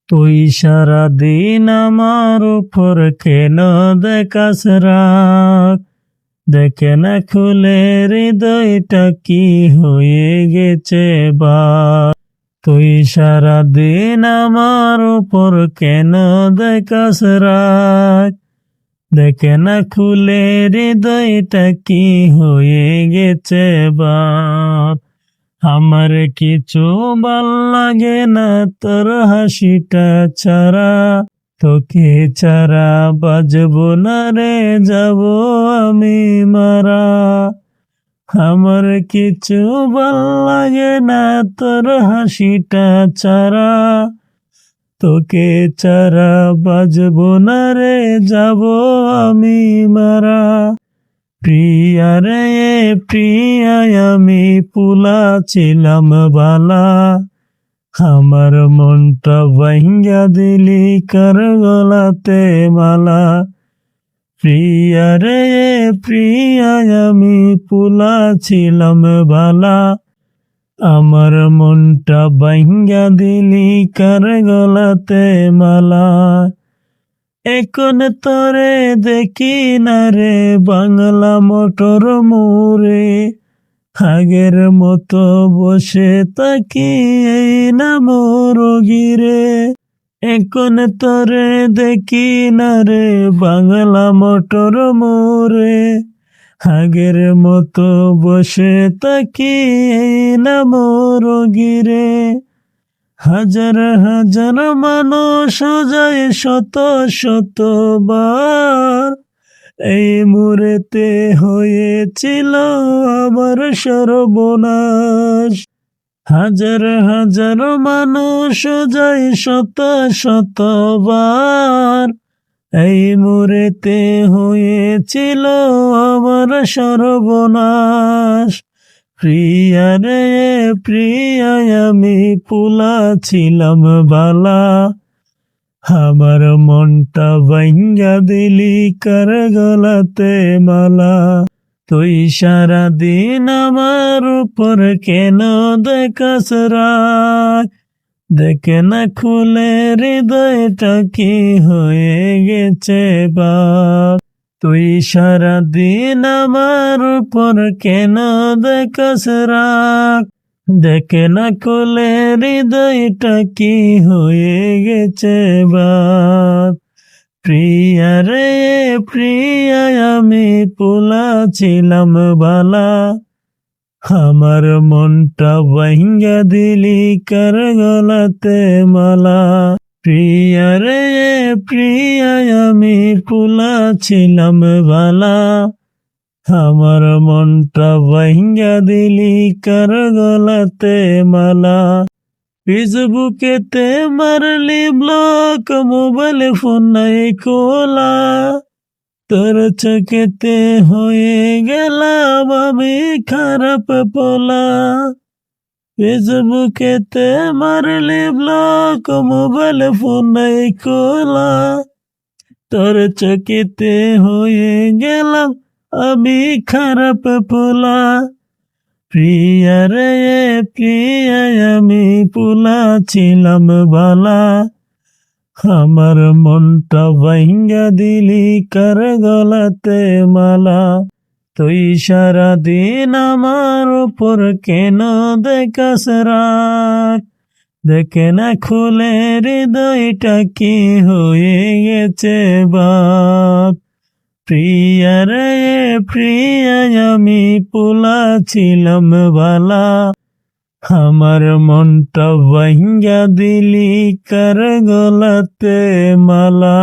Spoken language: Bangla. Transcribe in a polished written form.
তুই সারাদিন আমার উপর কেন দেখাস রাগ, দেখে না খুলে হৃদয়টা কি হয়ে গেছে বাক। তুই সারাদিন আমার উপর কেন দেখাস রাগ, দেখে না খুলে হৃদয়টা কি হয়ে গেছে বাক। আমার কিছু ভাল লাগে না তোর হাসিটা ছাড়া, তোকে ছাড়া বাজব না রে, যাব আমি মারা। আমার কিছু ভাল লাগে না তোর হাসিটা ছাড়া, তোকে ছাড়া বাজব না রে, যাব আমি মারা। প্রিয়া রে প্রিয়া আমি পুলা ছিলাম বালা, আমার মনটা ভাঙ্গা দিলি কার গলাতে মালা। প্রিয়া রে প্রিয়া আমি পুলা ছিলাম বালা, আমার মনটা ভাঙ্গা দিলি কার গলাতে মালা। এখন তোরে দেখি না রে বাংলা মোটর মোরে, আগের মতো বসে তাকি এই না মোর গিরে। এখন তোরে দেখি না রে বাংলা মোটর মোরে, আগের মতো বসে তাকি এই না মোর গিরে। হাজার হাজার মানুষ যায় শত শতবার, এই মুরেতে হয়েছিল আমার সর্বনাশ। হাজার হাজার মানুষ যায় শত শতবার, এই মুরেতে হয়েছিল আমার সর্বনাশ। প্রিয়া রে প্রিয়া আমি পুলা ছিলাম বালা, আমার মনটা ভাঙ্গা দিলি কার গলাতে মালা। তুই সারাদিন আমার উপর কেন দেখাস রাগ, দেখে না খুলে হৃদয়টা কি হয়ে গেছে বাক। তুই সারাদিন আমার উপর কেন দেখাস রাগ, দেখে না খুলে হৃদয়টা কি হয়ে গেছে বাক। প্রিয়া রে প্রিয়া আমি পুলা ছিলাম বালা, আমার মনটা ভাঙ্গা দিলি কার গলাতে মালা। প্রিয়া রে প্রিয়া আমি পুলা ছিলাম বালা, আমার মনটা ভাঙ্গা দিলি কার গলাতে মালা। ফেসবুকেতে মারলি ব্লক, মোবাইল ফোন নাই খোলা, তোর চোখেতে হয়ে গেলাম আমি খারাপ পোলা। ফেসবুকেতে মারলি ব্লক, মোবাইল ফোন নাই খোলা, তোর চোখেতে হয়ে গেলাম আমি খারাপ পোলা। প্রিয়া রে প্রিয়া আমি পুলা ছিলাম বালা, আমার মনটা ভাঙ্গা দিলি কার গলাতে মালা। তুই সারাদিন আমার উপর কেন দেখাস রাগ, দেখে না খুলে হৃদয়টা কি হয়ে গেছে বাক। প্রিয়া রে প্রিয়া আমি পুলা ছিলাম বালা, আমার মনটা ভাঙ্গা দিলি কার গলাতে মালা।